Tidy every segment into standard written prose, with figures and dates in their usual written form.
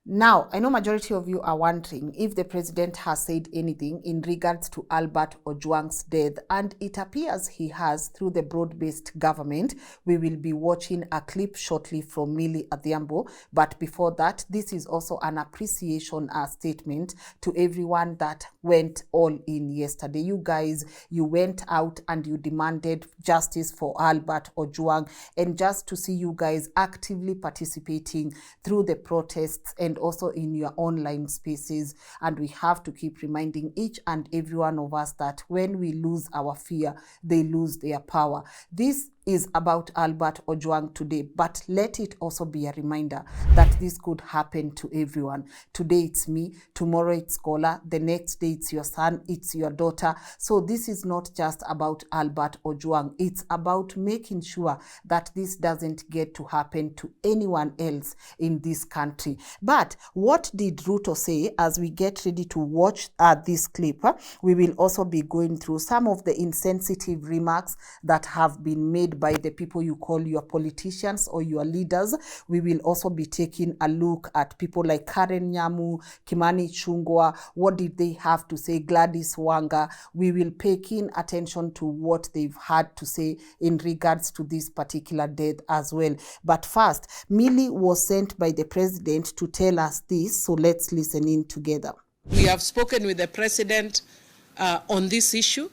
Now, I know majority of you are wondering if the president has said anything in regards to Albert Ojwang's death, and it appears he has through the broad-based government. We will be watching a clip shortly from Millie Adhiambo, but before that, this is also an appreciation statement to everyone that went all in yesterday. You guys, you went out and you demanded justice for Albert Ojwang, and just to see you guys actively participating through the protests and also in your online spaces. And we have to keep reminding each and every one of us that when we lose our fear, they lose their power. This is about Albert Ojwang today, but let it also be a reminder that this could happen to everyone. Today it's me, tomorrow it's Scholar, the next day it's your son, it's your daughter. So this is not just about Albert Ojwang, it's about making sure that this doesn't get to happen to anyone else in this country. But what did Ruto say? As we get ready to watch this clip, we will also be going through some of the insensitive remarks that have been made by the people you call your politicians or your leaders. We will also be taking a look at people like Nyamu, Kimani Ichungwah. What did they have to say? Gladys Wanga. We will pay keen attention to what they've had to say in regards to this particular death as well. But first, Millie was sent by the president to tell us this, so let's listen in together. We have spoken with the president on this issue.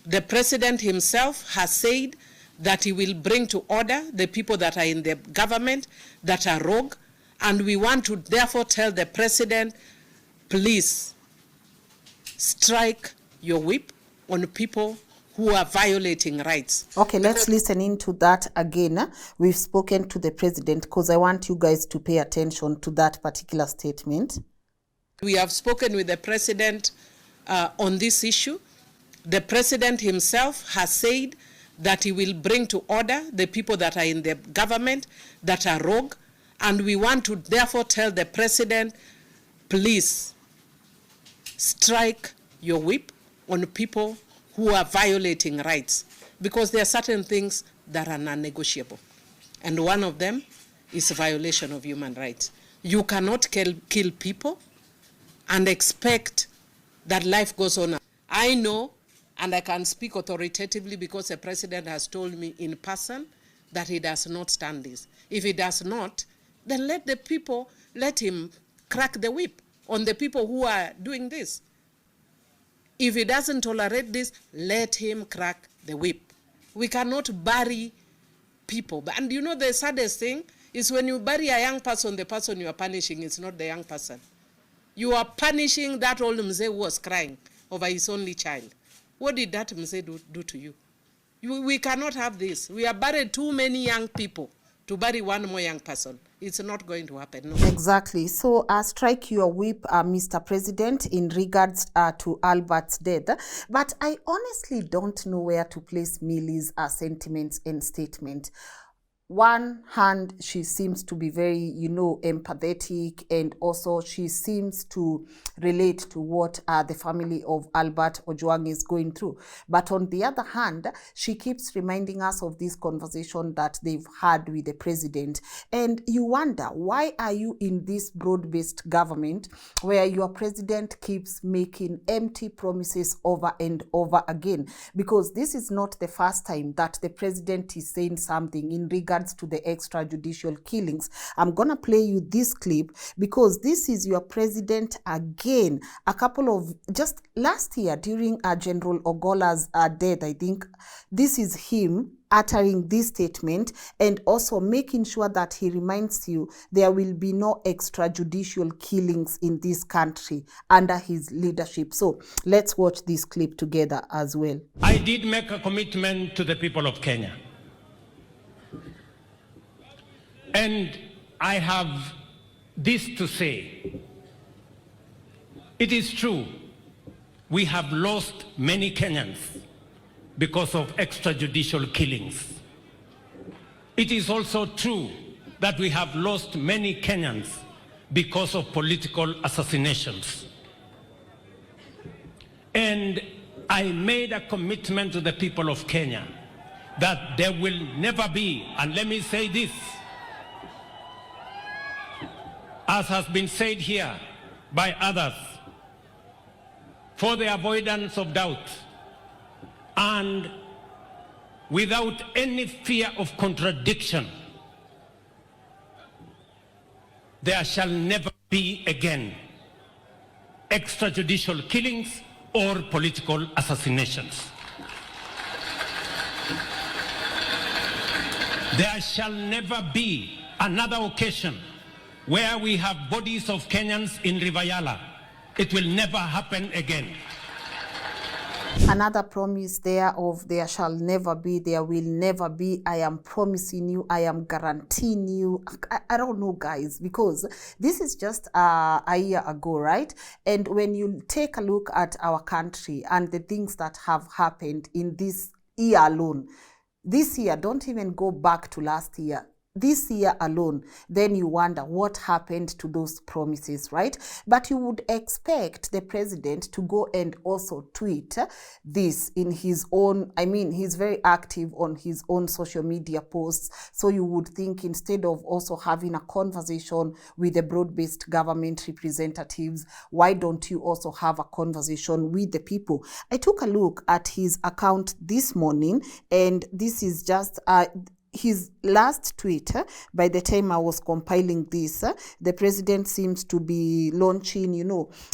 The president himself has said that he will bring to order the people that are in the government that are rogue. And we want to therefore tell the president, please strike your whip on people who are violating rights. Okay, let's listen into that again. We've spoken to the president because I want you guys to pay attention to that particular statement. We have spoken with the president on this issue. The president himself has said that he will bring to order the people that are in the government that are rogue. And we want to therefore tell the president, please strike your whip on people who are violating rights, because there are certain things that are non-negotiable. And one of them is violation of human rights. You cannot kill people and expect that life goes on. I know, and I can speak authoritatively because the president has told me in person that he does not stand this. If he does not, then let him crack the whip on the people who are doing this. If he doesn't tolerate this, let him crack the whip. We cannot bury people. And you know the saddest thing is when you bury a young person, the person you are punishing is not the young person. You are punishing that old mzee who was crying over his only child. What did that mzee do to you? We cannot have this. We have buried too many young people to bury one more young person. It's not going to happen. No. Exactly. So strike your whip, Mr. President, in regards to Albert's death. But I honestly don't know where to place Millie's sentiments and statement. One hand, she seems to be very, empathetic, and also she seems to relate to what the family of Albert Ojwang is going through. But on the other hand, she keeps reminding us of this conversation that they've had with the president. And you wonder, why are you in this broad-based government where your president keeps making empty promises over and over again? Because this is not the first time that the president is saying something in regards to the extrajudicial killings. I'm gonna play you this clip because this is your president again. A couple of just last year during General Ogola's death, I think this is him uttering this statement and also making sure that he reminds you there will be no extrajudicial killings in this country under his leadership. So let's watch this clip together as well. I did make a commitment to the people of Kenya. And I have this to say. It is true, we have lost many Kenyans because of extrajudicial killings. It is also true that we have lost many Kenyans because of political assassinations. And I made a commitment to the people of Kenya that there will never be, and let me say this, as has been said here by others, for the avoidance of doubt and without any fear of contradiction, there shall never be again extrajudicial killings or political assassinations. There shall never be another occasion where we have bodies of Kenyans in Rivayala. It will never happen again. Another promise there of there shall never be, there will never be. I am promising you, I am guaranteeing you. I don't know, guys, because this is just a year ago, right? And when you take a look at our country and the things that have happened in this year alone, this year, don't even go back to last year. This year alone, then you wonder what happened to those promises, right? But you would expect the president to go and also tweet this in his own, he's very active on his own social media posts. So you would think instead of also having a conversation with the broad-based government representatives, why don't you also have a conversation with the people? I took a look at his account this morning, and this is just his last tweet. By the time I was compiling this, the president seems to be launching,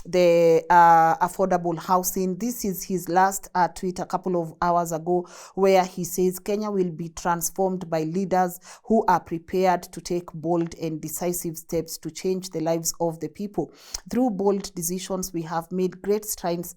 the affordable housing. This is his last tweet a couple of hours ago, where he says Kenya will be transformed by leaders who are prepared to take bold and decisive steps to change the lives of the people. Through bold decisions, we have made great strides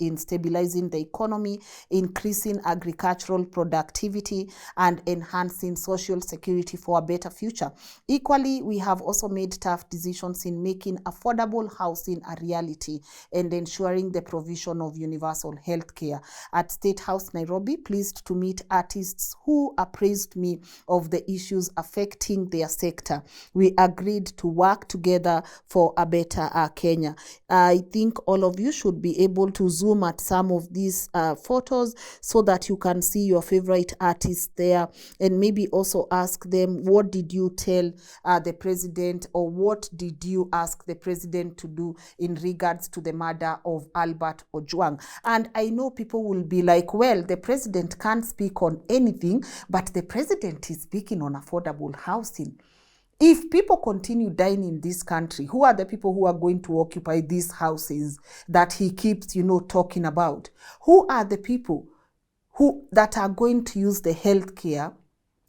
in stabilizing the economy, increasing agricultural productivity, and enhancing social security for a better future. Equally, we have also made tough decisions in making affordable housing a reality and ensuring the provision of universal health care. At State House, Nairobi, pleased to meet artists who appraised me of the issues affecting their sector. We agreed to work together for a better Kenya. I think all of you should be able to zoom at some of these photos so that you can see your favorite artists there, and maybe also ask them, what did you tell the president, or what did you ask the president to do in regards to the murder of Albert Ojwang? And I know people will be like, well, the president can't speak on anything, but the president is speaking on affordable housing. If people continue dying in this country, who are the people who are going to occupy these houses that he keeps, talking about? Who are the people that are going to use the health care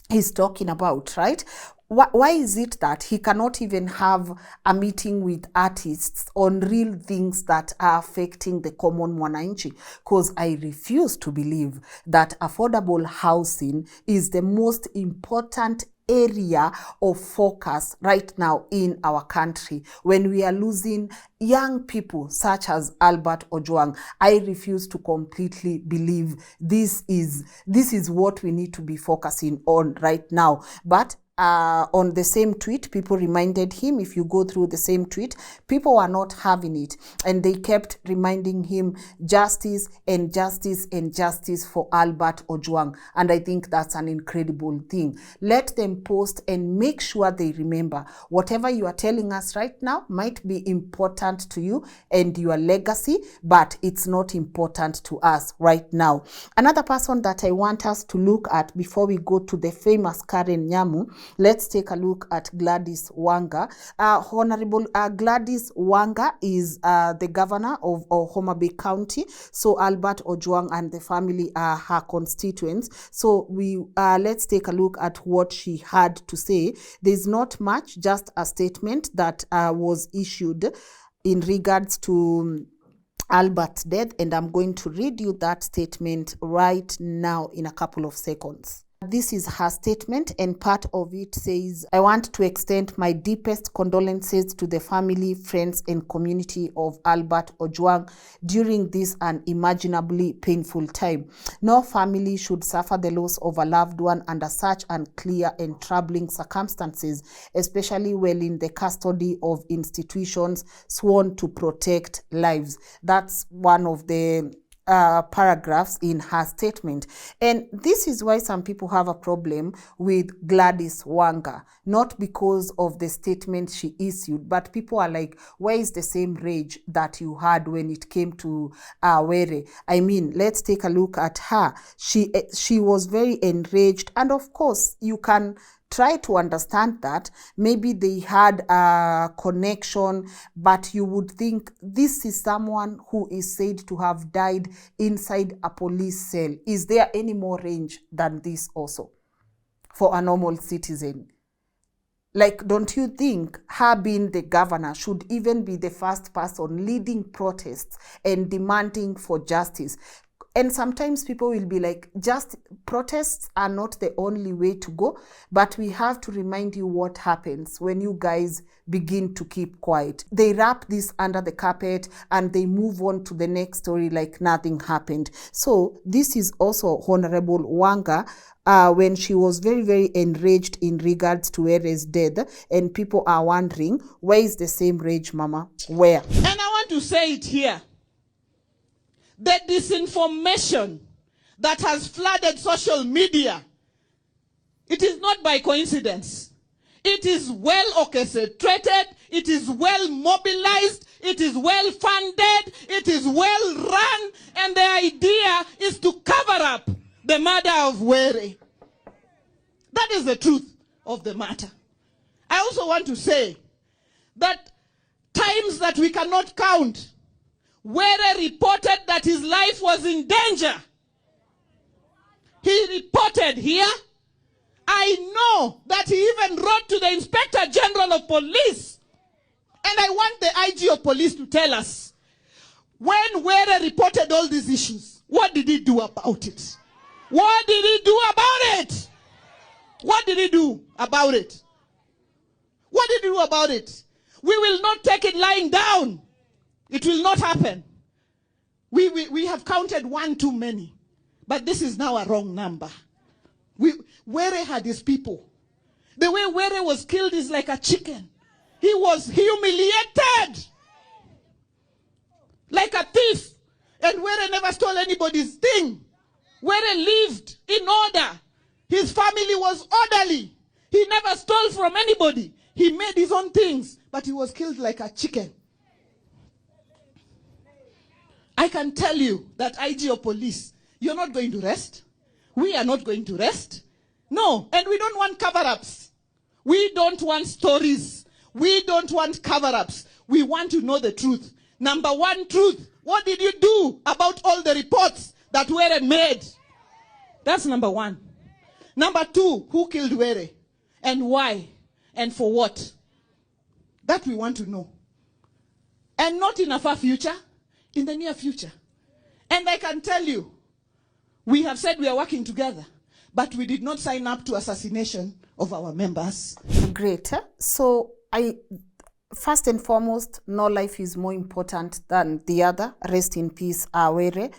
he's talking about, right? Why is it that he cannot even have a meeting with artists on real things that are affecting the common mwananchi? Because I refuse to believe that affordable housing is the most important area of focus right now in our country, when we are losing young people such as Albert Ojwang. I refuse to completely believe this is what we need to be focusing on right now. But on the same tweet, people reminded him, if you go through the same tweet, people were not having it, and they kept reminding him justice and justice and justice for Albert Ojwang. And I think that's an incredible thing. Let them post and make sure they remember whatever you are telling us right now might be important to you and your legacy, but it's not important to us right now. Another person that I want us to look at before we go to the famous Karen Nyamu, let's take a look at Gladys Wanga. Honorable Gladys Wanga is the governor of Homa Bay County. So Albert Ojwang and the family are her constituents. So let's take a look at what she had to say. There's not much, just a statement that was issued in regards to Albert's death, and I'm going to read you that statement right now in a couple of seconds. This is her statement, and part of it says, I want to extend my deepest condolences to the family, friends, and community of Albert Ojwang during this unimaginably painful time. No family should suffer the loss of a loved one under such unclear and troubling circumstances, especially while in the custody of institutions sworn to protect lives. That's one of the paragraphs in her statement. And this is why some people have a problem with Gladys Wanga, not because of the statement she issued, but people are like, where is the same rage that you had when it came to Were? I mean, let's take a look at her. She was very enraged, and of course, you can try to understand that maybe they had a connection, but you would think this is someone who is said to have died inside a police cell. Is there any more range than this also for a normal citizen? Like, don't you think her being the governor should even be the first person leading protests and demanding for justice? And sometimes people will be like, just protests are not the only way to go, but we have to remind you what happens when you guys begin to keep quiet. They wrap this under the carpet and they move on to the next story like nothing happened. So this is also Honorable Wanga when she was very, very enraged in regards to Were's death, and people are wondering, where is the same rage, Mama? Where? And I want to say it here. The disinformation that has flooded social media, it is not by coincidence. It is well orchestrated, it is well mobilized, it is well funded, it is well run, and the idea is to cover up the murder of Were. That is the truth of the matter. I also want to say that times that we cannot count, Were reported that his life was in danger. He reported here. I know that he even wrote to the Inspector General of Police. And I want the IG of Police to tell us, when Were reported all these issues, what did he do about it? What did he do about it? What did he do about it? What did he do about it? We will not take it lying down. It will not happen. We have counted one too many. But this is now a wrong number. Were had his people. The way Were was killed is like a chicken. He was humiliated. Like a thief. And Were never stole anybody's thing. Were lived in order. His family was orderly. He never stole from anybody. He made his own things. But he was killed like a chicken. I can tell you that IG of Police, you're not going to rest. We are not going to rest. No, and we don't want cover-ups. We don't want stories. We don't want cover-ups. We want to know the truth. Number one truth, what did you do about all the reports that Were made? That's number one. Number two, who killed Were? And why? And for what? That we want to know. And not in a far future. In the near future. And I can tell you, we have said we are working together, but we did not sign up to assassination of our members. Great. So first and foremost, no life is more important than the other. Rest in peace, Were.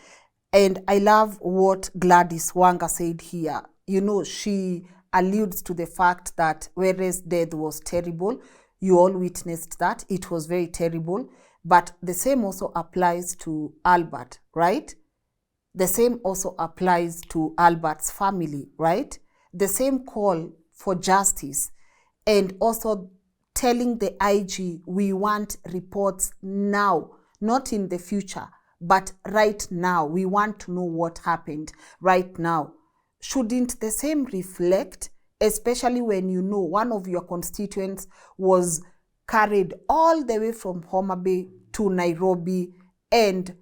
And I love what Gladys Wanga said here. You know, she alludes to the fact that Were's death was terrible. You all witnessed that. It was very terrible. But the same also applies to Albert, right? The same also applies to Albert's family, right? The same call for justice, and also telling the IG we want reports now, not in the future, but right now. We want to know what happened right now. Shouldn't the same reflect, especially when you know one of your constituents was carried all the way from Homa Bay to Nairobi, and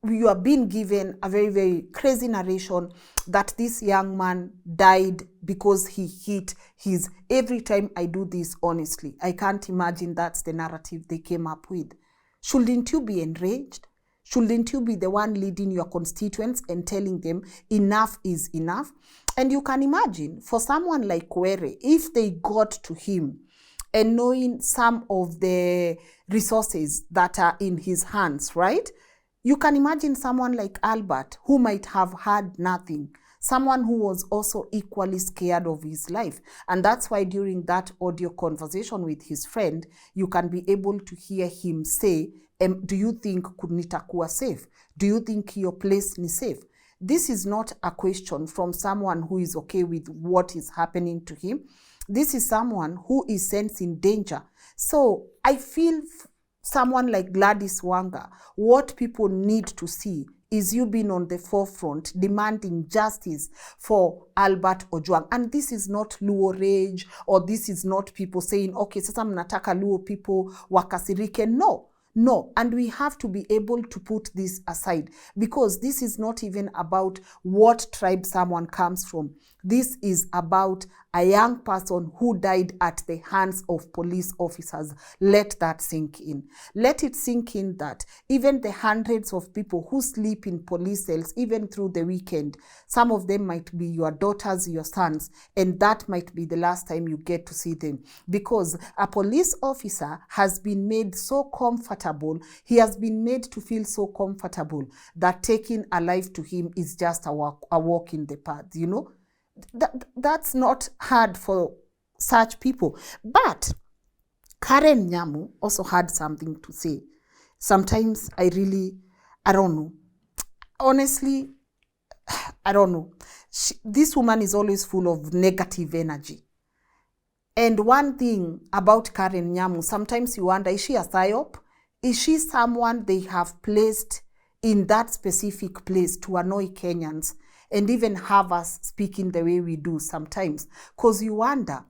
you are being given a very, very crazy narration that this young man died because he hit his... Every time I do this, honestly, I can't imagine that's the narrative they came up with. Shouldn't you be enraged? Shouldn't you be the one leading your constituents and telling them enough is enough? And you can imagine, for someone like Were, if they got to him, and knowing some of the resources that are in his hands, right? You can imagine someone like Albert, who might have had nothing, someone who was also equally scared of his life. And that's why during that audio conversation with his friend, you can be able to hear him say, do you think nitakuwa safe? Do you think your place is safe? This is not a question from someone who is okay with what is happening to him. This is someone who is sensing danger. So I feel someone like Gladys Wanga, what people need to see is you being on the forefront, demanding justice for Albert Ojwang. And this is not Luo rage, or this is not people saying, okay, sasa mnataka Luo people wakasirike. No, and we have to be able to put this aside, because this is not even about what tribe someone comes from. This is about a young person who died at the hands of police officers. Let that sink in. Let it sink in that even the hundreds of people who sleep in police cells, even through the weekend, some of them might be your daughters, your sons, and that might be the last time you get to see them, because a police officer has been made so comfortable, he has been made to feel so comfortable that taking a life to him is just a walk in the path, you know. That's not hard for such people. But Karen Nyamu also had something to say. Sometimes I don't know. Honestly, I don't know. This woman is always full of negative energy. And one thing about Karen Nyamu, sometimes you wonder, is she a psyop? Is she someone they have placed in that specific place to annoy Kenyans and even have us speaking the way we do sometimes? Because you wonder,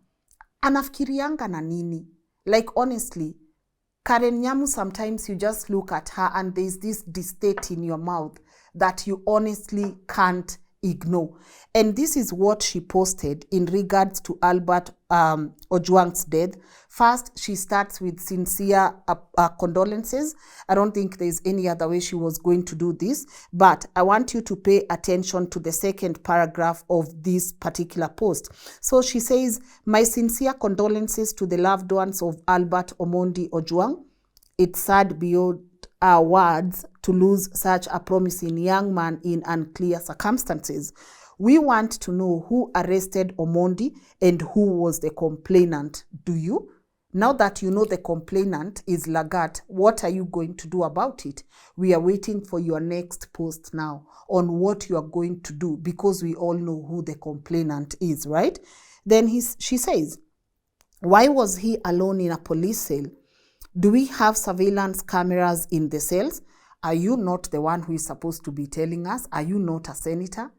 anafikirianga na nini? Like, honestly, Karen Nyamu, sometimes you just look at her and there's this distaste in your mouth that you honestly can't ignore. And this is what she posted in regards to Albert Ojwang's death. First, she starts with sincere condolences. I don't think there's any other way she was going to do this, but I want you to pay attention to the second paragraph of this particular post. So she says, "My sincere condolences to the loved ones of Albert Omondi Ojwang. It's sad beyond our words to lose such a promising young man in unclear circumstances. We want to know who arrested Omondi and who was the complainant. Do you? Now that you know the complainant is Lagat, what are you going to do about it? We are waiting for your next post now on what you are going to do, because we all know who the complainant is, right?" Then she says, "Why was he alone in a police cell? Do we have surveillance cameras in the cells? Are you not the one who is supposed to be telling us? Are you not a senator?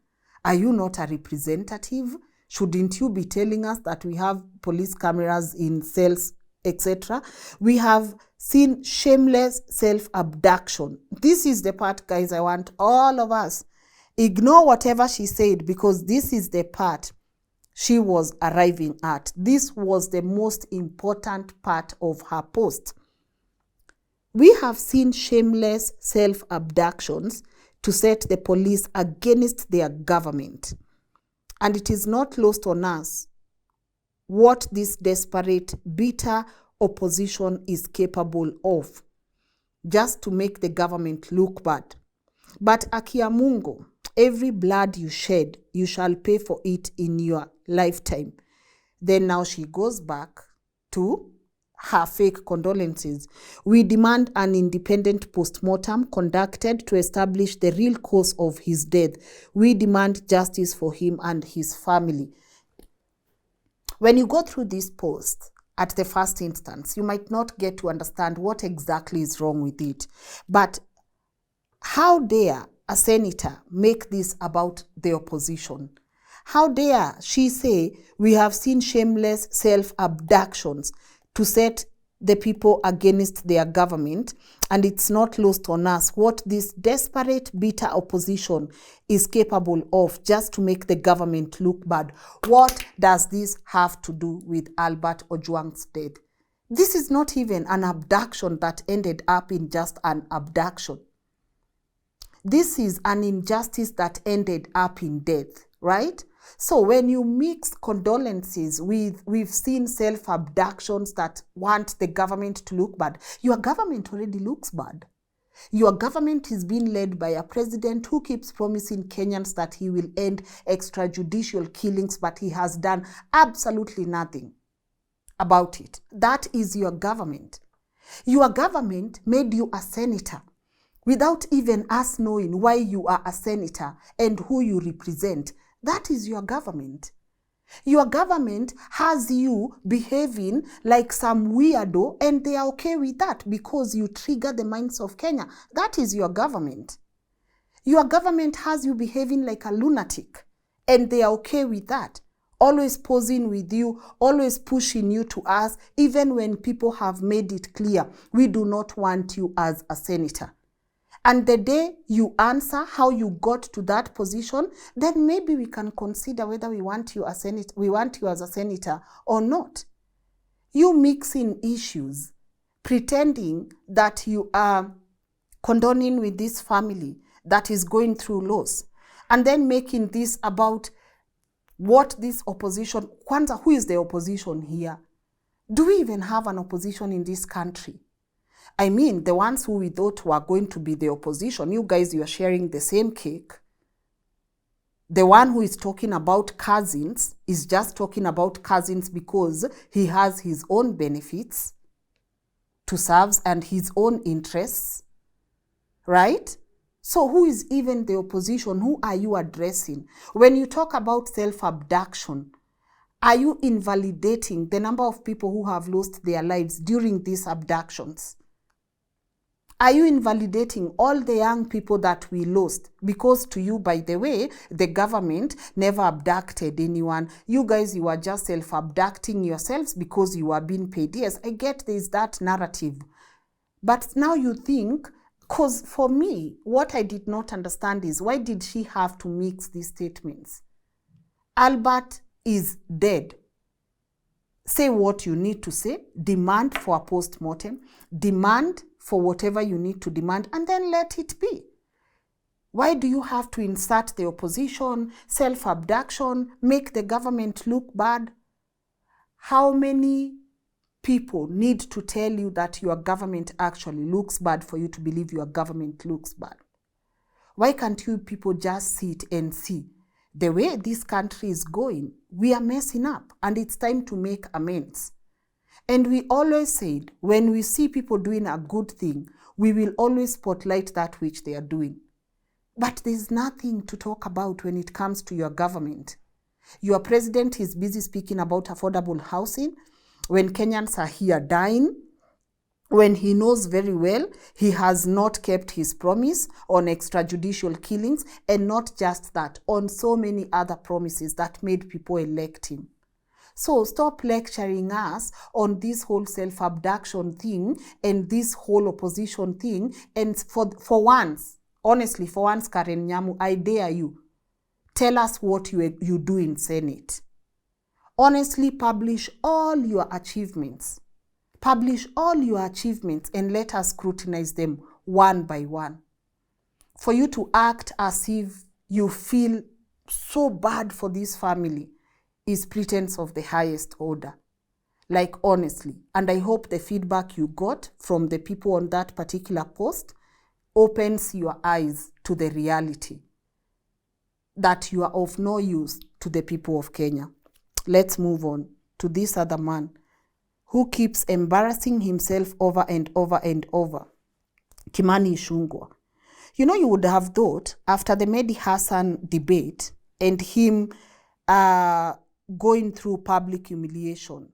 Are you not a representative? Shouldn't you be telling us that we have police cameras in cells, etc.? We have seen shameless self-abduction." This is the part, guys, I want all of us. Ignore whatever she said, because this is the part she was arriving at. This was the most important part of her post. "We have seen shameless self-abductions to set the police against their government. And it is not lost on us what this desperate, bitter opposition is capable of, just to make the government look bad. But Akia Mungo, every blood you shed, you shall pay for it in your lifetime." Then now she goes back to her fake condolences. "We demand an independent postmortem conducted to establish the real cause of his death. We demand justice for him and his family." When you go through this post, at the first instance, you might not get to understand what exactly is wrong with it. But how dare a senator make this about the opposition? How dare she say we have seen shameless self-abductions to set the people against their government, and it's not lost on us what this desperate, bitter opposition is capable of, just to make the government look bad? What does this have to do with Albert Ojwang's death? This is not even an abduction that ended up in just an abduction. This is an injustice that ended up in death, right? So when you mix condolences with, we've seen self-abductions that want the government to look bad, your government already looks bad. Your government is being led by a president who keeps promising Kenyans that he will end extrajudicial killings, but he has done absolutely nothing about it. That is your government. Your government made you a senator without even us knowing why you are a senator and who you represent. That is your government. Your government has you behaving like some weirdo, and they are okay with that because you trigger the minds of Kenya. That is your government. Your government has you behaving like a lunatic, and they are okay with that. Always posing with you, always pushing you to us, even when people have made it clear, we do not want you as a senator. And the day you answer how you got to that position, then maybe we can consider whether we want you as a senator or not. You mixing issues, pretending that you are condoning with this family that is going through loss, and then making this about what this opposition, Kwanzaa, who is the opposition here? Do we even have an opposition in this country? I mean, the ones who we thought were going to be the opposition, you guys, you are sharing the same cake. The one who is talking about cousins is just talking about cousins because he has his own benefits to serve and his own interests, right? So who is even the opposition? Who are you addressing? When you talk about self-abduction, are you invalidating the number of people who have lost their lives during these abductions? Are you invalidating all the young people that we lost? Because to you, by the way, the government never abducted anyone. You guys, you are just self-abducting yourselves because you are being paid. Yes, I get there's that narrative. But now you think, because for me, what I did not understand is why did she have to mix these statements? Albert is dead. Say what you need to say, demand for a post-mortem, demand for whatever you need to demand, and then let it be. Why do you have to insert the opposition, self-abduction, make the government look bad? How many people need to tell you that your government actually looks bad for you to believe your government looks bad? Why can't you people just sit and see? The way this country is going, we are messing up, and it's time to make amends. And we always said, when we see people doing a good thing, we will always spotlight that which they are doing. But there's nothing to talk about when it comes to your government. Your president is busy speaking about affordable housing when Kenyans are here dying, when he knows very well he has not kept his promise on extrajudicial killings, and not just that, on so many other promises that made people elect him. So stop lecturing us on this whole self-abduction thing and this whole opposition thing. And for once, honestly, for once, Karen Nyamu, I dare you, tell us what you do in Senate. Honestly, publish all your achievements. Publish all your achievements and let us scrutinize them one by one. For you to act as if you feel so bad for this family is pretense of the highest order. Like, honestly. And I hope the feedback you got from the people on that particular post opens your eyes to the reality that you are of no use to the people of Kenya. Let's move on to this other man who keeps embarrassing himself over and over and over. Kimani Ichungwah. You know, you would have thought after the Mehdi Hassan debate and him going through public humiliation,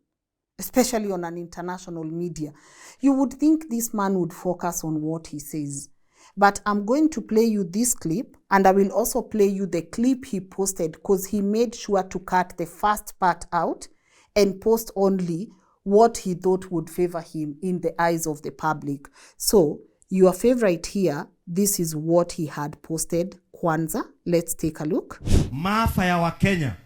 especially on an international media, you would think this man would focus on what he says. But I'm going to play you this clip, and I will also play you the clip he posted, because he made sure to cut the first part out and post only what he thought would favor him in the eyes of the public. So your favorite here, this is what he had posted. Kwanzaa, let's take a look. Maafa ya wa Kenya,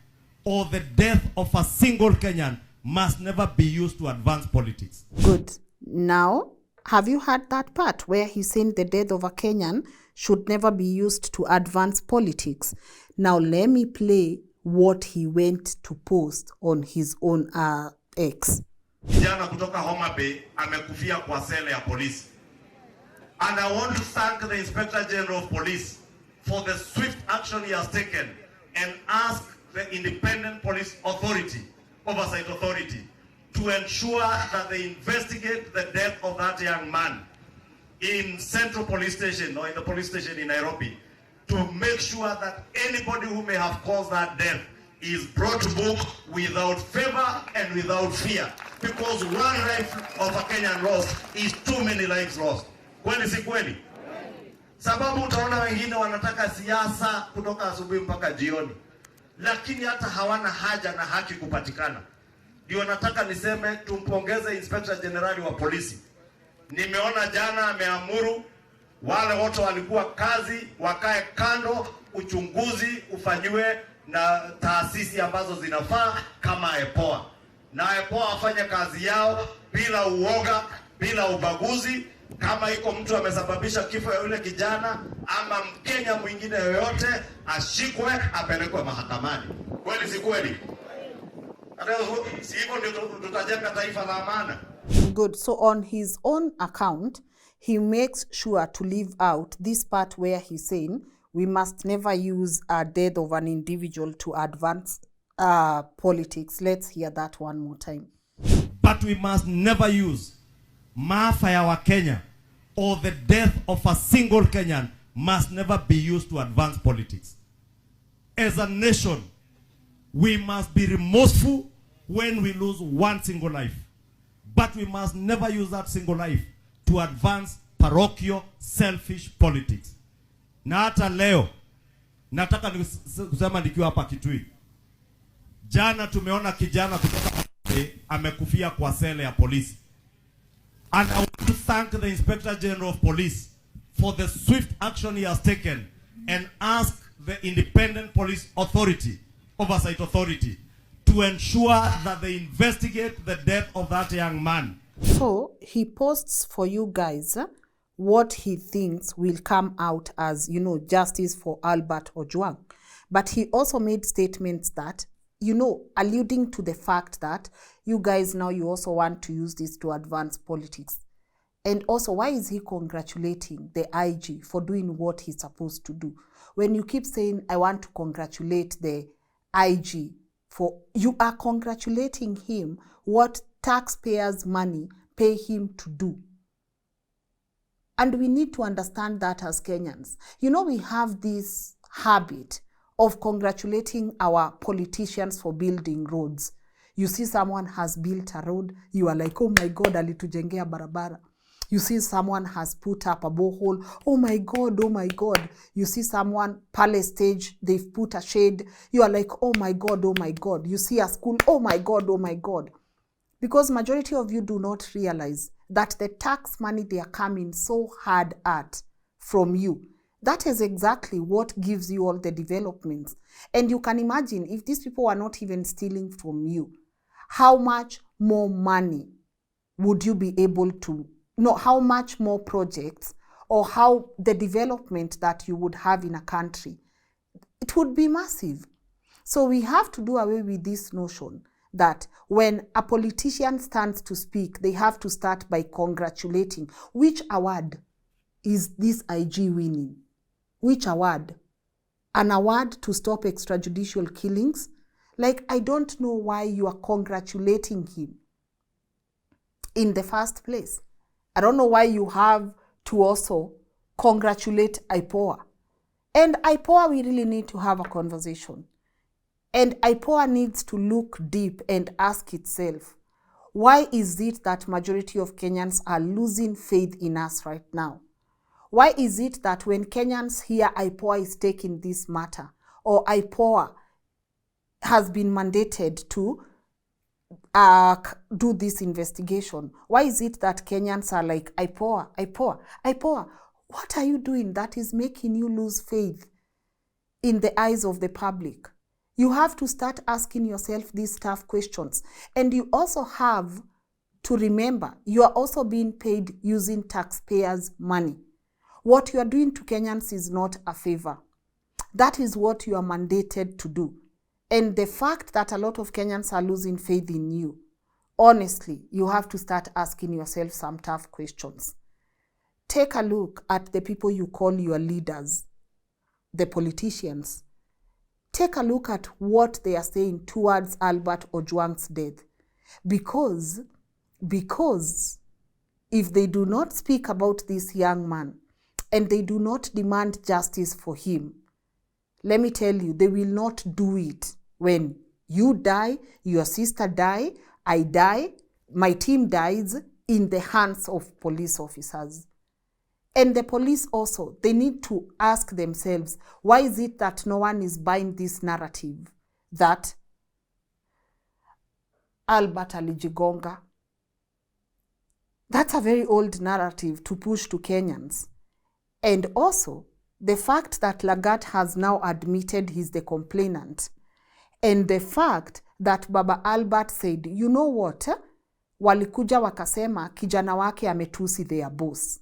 or the death of a single Kenyan, must never be used to advance politics. Good. Now, have you heard that part where he's saying the death of a Kenyan should never be used to advance politics? Now, let me play what he went to post on his own X. Kijana kutoka Homa Bay amekufia kwa sele ya polisi. And I want to thank the Inspector General of Police for the swift action he has taken and ask the Independent Police Authority, Oversight Authority, to ensure that they investigate the death of that young man in Central Police Station or in the police station in Nairobi, to make sure that anybody who may have caused that death is brought to book without favor and without fear. Because one life of a Kenyan lost is too many lives lost. Kweli si kweli? Sababu utaona wengine wanataka siasa kutoka asubuhi mpaka jioni, lakini hata hawana haja na haki kupatikana. Ndio nataka niseme tumpongeze Inspector General wa polisi. Nimeona jana ameamuru wale wote walikuwa kazi wakae kando, uchunguzi ufanywe na taasisi ambazo zinafaa kama EPOA. Na EPOA wafanye kazi yao bila uoga, bila ubaguzi. Kama iko mtu amesababisha kifo ya yule kijana ama Mkenya mwingine yoyote, ashikwe, apelekwe mahakamani. Kweli si kweli? Si hivyo ndio tutajenga taifa la amani. Good. So on his own account, he makes sure to leave out this part where he's saying we must never use a death of an individual to advance politics. Let's hear that one more time. But we must never use maafa ya Wakenya or the death of a single Kenyan must never be used to advance politics. As a nation, we must be remorseful when we lose one single life. But we must never use that single life to advance parochial, selfish politics. Na hata leo, nataka kusema nikiwa hapa Kitui. Jana tumeona kijana kutoka amekufia kwa sele ya polisi. And I want to thank the Inspector General of Police for the swift action he has taken and ask the Independent Police Authority, Oversight Authority, to ensure that they investigate the death of that young man. So he posts for you guys what he thinks will come out as, you know, justice for Albert Ojwang. But he also made statements that, you know, alluding to the fact that you guys now you also want to use this to advance politics. And also, why is he congratulating the IG for doing what he's supposed to do? When you keep saying, I want to congratulate the IG, for you are congratulating him what taxpayers' money pay him to do. And we need to understand that as Kenyans. You know, we have this habit of congratulating our politicians for building roads. You see someone has built a road, you are like, oh my God, alitujengea barabara. You see someone has put up a borehole, oh my God, oh my God. You see someone, palace stage, they've put a shade, you are like, oh my God, oh my God. You see a school, oh my God, oh my God. Because majority of you do not realize that the tax money they are coming so hard at from you, that is exactly what gives you all the developments. And you can imagine if these people are not even stealing from you, how much more money would you be able to, no, how much more projects or how the development that you would have in a country, it would be massive. So we have to do away with this notion that when a politician stands to speak, they have to start by congratulating. Which award is this IG winning? Which award? An award to stop extrajudicial killings? Like, I don't know why you are congratulating him in the first place. I don't know why you have to also congratulate IPOA. And IPOA, we really need to have a conversation. And IPOA needs to look deep and ask itself, why is it that majority of Kenyans are losing faith in us right now? Why is it that when Kenyans hear IPOA is taking this matter, or IPOA has been mandated to do this investigation, why is it that Kenyans are like, IPOA, IPOA, IPOA, what are you doing that is making you lose faith in the eyes of the public? You have to start asking yourself these tough questions. And you also have to remember, you are also being paid using taxpayers' money. What you are doing to Kenyans is not a favor. That is what you are mandated to do. And the fact that a lot of Kenyans are losing faith in you, honestly, you have to start asking yourself some tough questions. take a look at the people you call your leaders, the politicians. Take a look at what they are saying towards Albert Ojwang's death. Because if they do not speak about this young man and they do not demand justice for him, let me tell you, they will not do it when you die, your sister die, I die, my team dies in the hands of police officers. And the police also, they need to ask themselves, why is it that no one is buying this narrative that Albert alijigonga? That's a very old narrative to push to Kenyans. And also, the fact that Lagat has now admitted he's the complainant, and the fact that Baba Albert said, you know what, walikuja wakasema kijana wake ametusi their boss.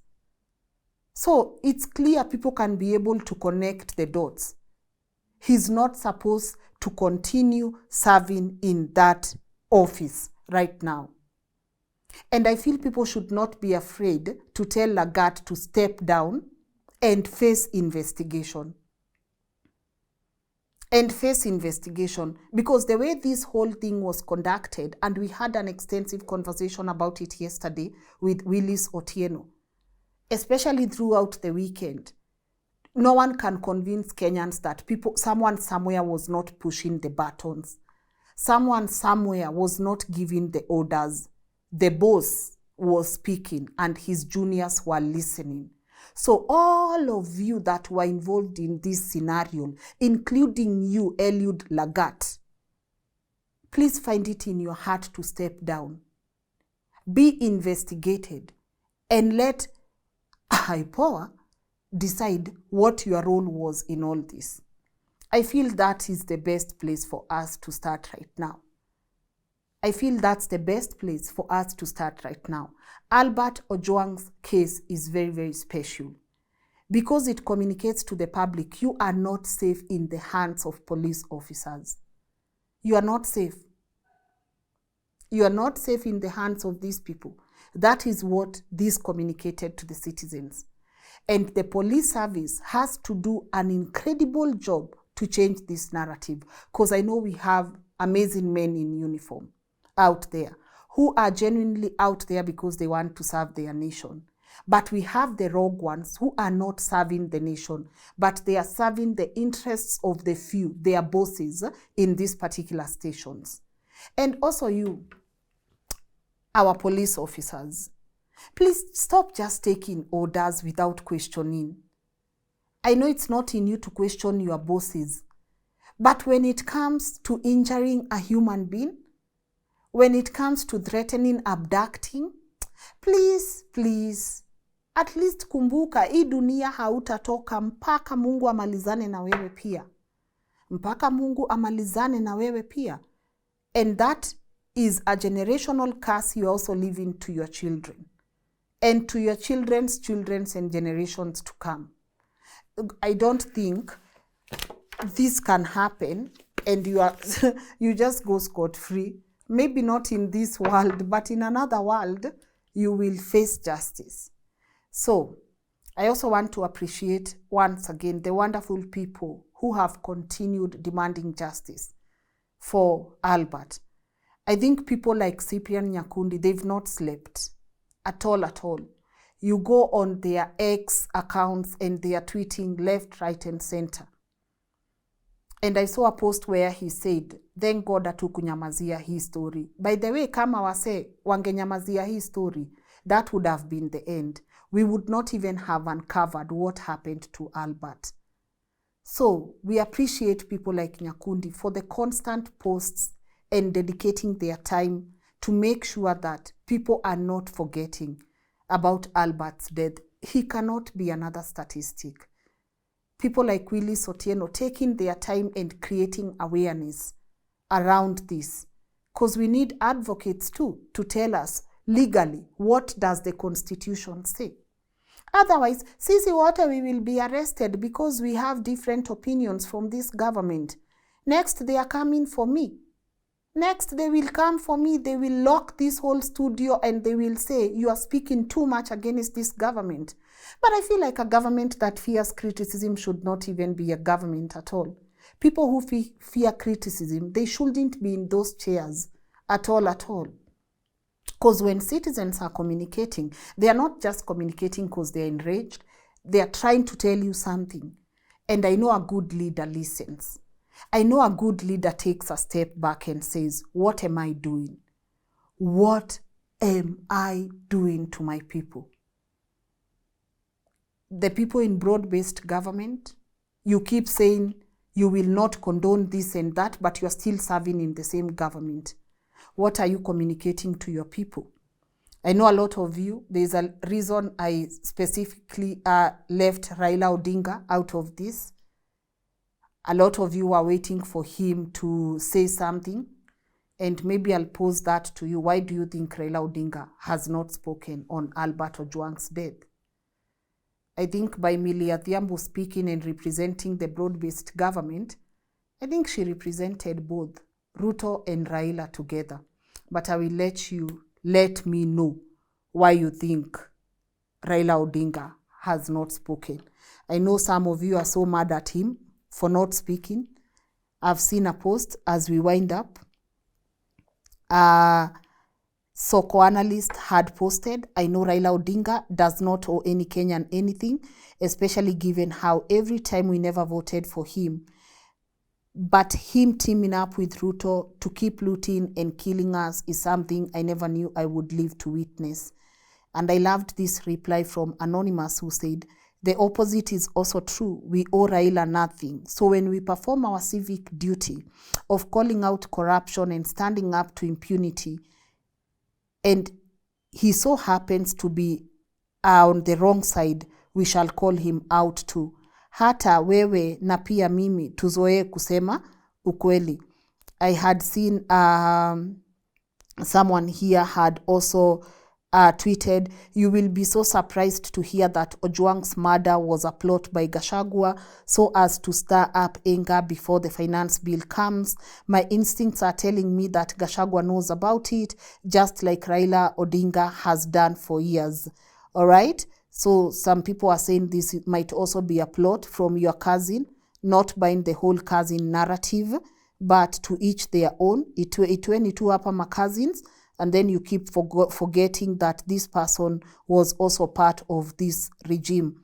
So it's clear people can be able to connect the dots. He's not supposed to continue serving in that office right now. And I feel people should not be afraid to tell Lagat to step down and face investigation. And face investigation, because the way this whole thing was conducted, and we had an extensive conversation about it yesterday with Willis Otieno, especially throughout the weekend, no one can convince Kenyans that someone somewhere was not pushing the buttons. Someone somewhere was not giving the orders. The boss was speaking and his juniors were listening. So all of you that were involved in this scenario, including you, Eliud Lagat, please find it in your heart to step down. Be investigated and let high power decide what your role was in all this. I feel that is the best place for us to start right now. I feel that's the best place for us to start right now. Albert Ojwang's case is very, very special because it communicates to the public you are not safe in the hands of police officers. You are not safe. You are not safe in the hands of these people. That is what this communicated to the citizens. And the police service has to do an incredible job to change this narrative, because I know we have amazing men in uniform out there who are genuinely out there because they want to serve their nation. But we have the rogue ones who are not serving the nation, but they are serving the interests of the few, their bosses in these particular stations. And also you, our police officers, please stop just taking orders without questioning. I know it's not in you to question your bosses, but when it comes to injuring a human being, when it comes to threatening, abducting, please, at least kumbuka, hii dunia hautatoka mpaka Mungu amalizane na wewe pia. Mpaka Mungu amalizane na wewe pia. And that is a generational curse you also leaving to your children. And to your children's and generations to come. I don't think this can happen and you just go scot-free. Maybe not in this world, but in another world, you will face justice. So, I also want to appreciate once again the wonderful people who have continued demanding justice for Albert. I think people like Cyprian Nyakundi, they've not slept at all. You go on their X accounts and they are tweeting left, right, and center. And I saw a post where he said, thank God hatukunyamazia hii story. By the way, kama wase wangenyamazia hii story, that would have been the end. We would not even have uncovered what happened to Albert. So we appreciate people like Nyakundi for the constant posts and dedicating their time to make sure that people are not forgetting about Albert's death. He cannot be another statistic. People like Willis Otieno taking their time and creating awareness around this. Because we need advocates too to tell us legally what does the Constitution say. Otherwise, sisi wote we will be arrested because we have different opinions from this government. Next, they are coming for me. Next, they will come for me, they will lock this whole studio and they will say, you are speaking too much against this government. But I feel like a government that fears criticism should not even be a government at all. People who fear criticism, they shouldn't be in those chairs at all, at all. Because when citizens are communicating, they are not just communicating because they're enraged. They are trying to tell you something. And I know a good leader listens. I know a good leader takes a step back and says, what am I doing? What am I doing to my people? The people in broad-based government, you keep saying you will not condone this and that, but you're still serving in the same government. What are you communicating to your people? I know a lot of you, there's a reason I specifically left Raila Odinga out of this. A lot of you are waiting for him to say something, and maybe I'll pose that to you. Why do you think Raila Odinga has not spoken on Albert Ojwang's death? I think by Millie Adhiambo speaking and representing the broad-based government, I think she represented both Ruto and Raila together. But I will let me know why you think Raila Odinga has not spoken. I know some of you are so mad at him for not speaking. I've seen a post as we wind up. Soko analyst had posted, I know Raila Odinga does not owe any Kenyan anything, especially given how every time we never voted for him. But him teaming up with Ruto to keep looting and killing us is something I never knew I would live to witness. And I loved this reply from Anonymous who said, the opposite is also true. We owe Raila nothing. So when we perform our civic duty of calling out corruption and standing up to impunity, and he so happens to be on the wrong side, we shall call him out too. Hata wewe na pia mimi tuzoee kusema ukweli. I had seen someone here had also tweeted, you will be so surprised to hear that Ojwang's murder was a plot by Gachagua so as to stir up anger before the finance bill comes. My instincts are telling me that Gachagua knows about it, just like Raila Odinga has done for years. All right? So some people are saying this might also be a plot from your cousin, not buying the whole cousin narrative, but to each their own. Itweni tu hapa ma cousins, and then you keep forgetting that this person was also part of this regime.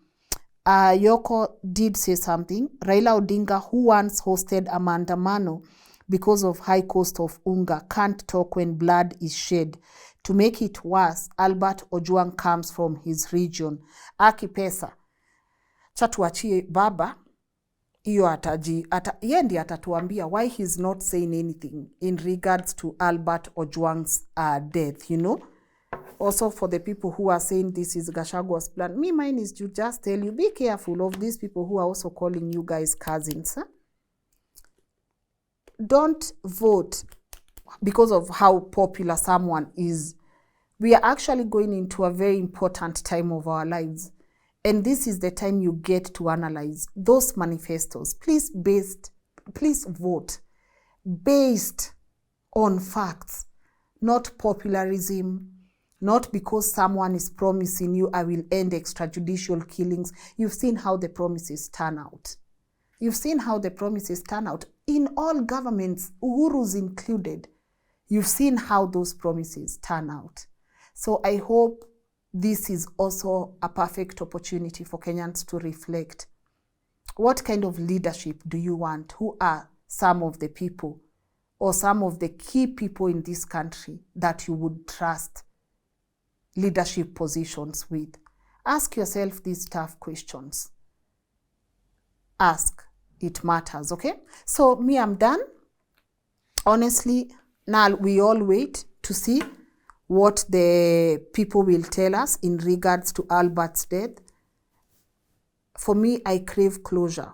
Yoko did say something. Raila Odinga, who once hosted a maandamano because of high cost of unga, can't talk when blood is shed. To make it worse, Albert Ojwang comes from his region. Aki pesa. Chatuachie baba. Iyo yendi atatuambia why he's not saying anything in regards to Albert Ojwang's death, you know. Also for the people who are saying this is Gachagua's plan, mine is to just tell you, be careful of these people who are also calling you guys cousins. Huh? Don't vote because of how popular someone is. We are actually going into a very important time of our lives. And this is the time you get to analyze those manifestos. Please vote based on facts, not popularism, not because someone is promising you, I will end extrajudicial killings. You've seen how the promises turn out. You've seen how the promises turn out in all governments, Uhuru's included. You've seen how those promises turn out. So I hope this is also a perfect opportunity for Kenyans to reflect. What kind of leadership do you want? Who are some of the people or some of the key people in this country that you would trust leadership positions with? Ask yourself these tough questions. Ask. It matters, okay? So me, I'm done. Honestly, now we all wait to see what the people will tell us in regards to Albert's death. For me, I crave closure,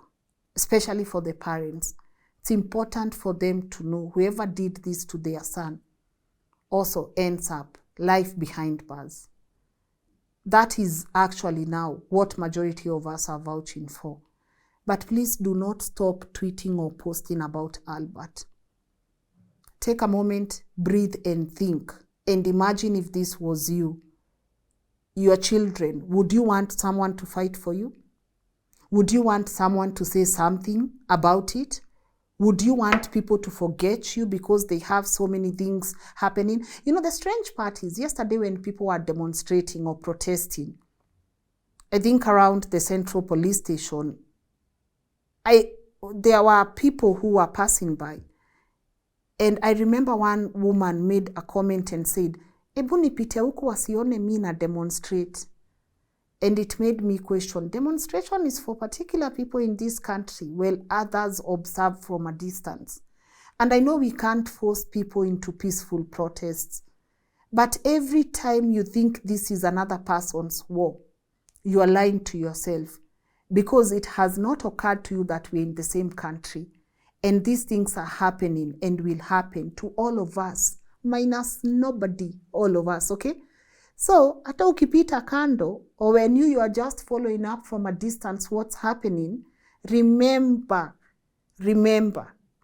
especially for the parents. It's important for them to know whoever did this to their son also ends up life behind bars. That is actually now what majority of us are vouching for. But please do not stop tweeting or posting about Albert. take a moment, breathe and think. And imagine if this was you, your children. Would you want someone to fight for you? Would you want someone to say something about it? Would you want people to forget you because they have so many things happening? You know, the strange part is yesterday when people were demonstrating or protesting, I think around the Central Police Station, there were people who were passing by. And I remember one woman made a comment and said, "Ebu nipite huku wasione mi na demonstrate." And it made me question, demonstration is for particular people in this country, while others observe from a distance. And I know we can't force people into peaceful protests. But every time you think this is another person's war, you are lying to yourself, because it has not occurred to you that we're in the same country. And these things are happening and will happen to all of us, minus nobody, all of us, okay? So, hata ukipita kando, or when you are just following up from a distance what's happening, remember,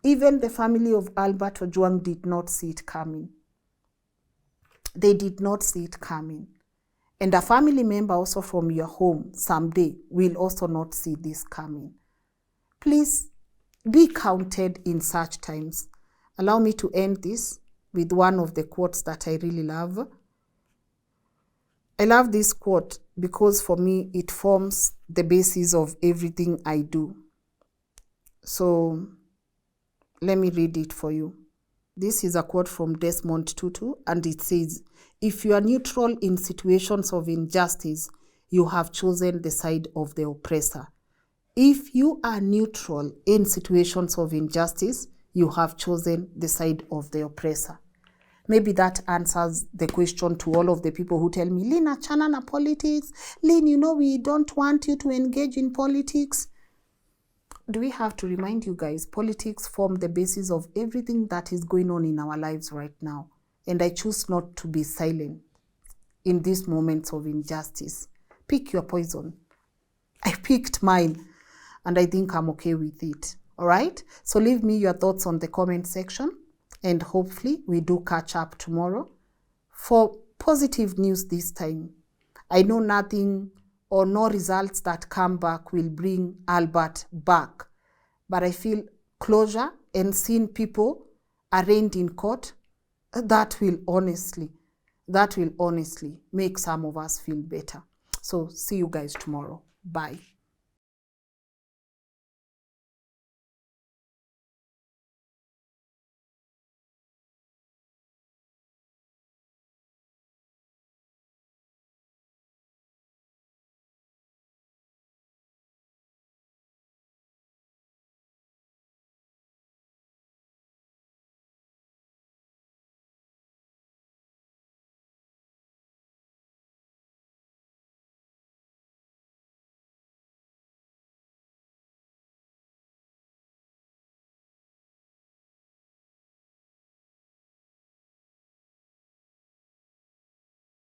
even the family of Albert Ojwang did not see it coming. They did not see it coming. And a family member also from your home someday will also not see this coming. Please be counted in such times. Allow me to end this with one of the quotes that I really love. I love this quote because for me it forms the basis of everything I do. So let me read it for you. This is a quote from Desmond Tutu, and it says, "If you are neutral in situations of injustice, you have chosen the side of the oppressor." If you are neutral in situations of injustice, you have chosen the side of the oppressor. Maybe that answers the question to all of the people who tell me, "Lynn, achana na politics. Lynn, you know we don't want you to engage in politics." Do we have to remind you guys, politics form the basis of everything that is going on in our lives right now. And I choose not to be silent in these moments of injustice. Pick your poison. I picked mine, and I think I'm okay with it. All right? So leave me your thoughts on the comment section, and hopefully we do catch up tomorrow for positive news this time. I know nothing or no results that come back will bring Albert back, but I feel closure and seeing people arraigned in court, that will honestly make some of us feel better. So see you guys tomorrow. Bye.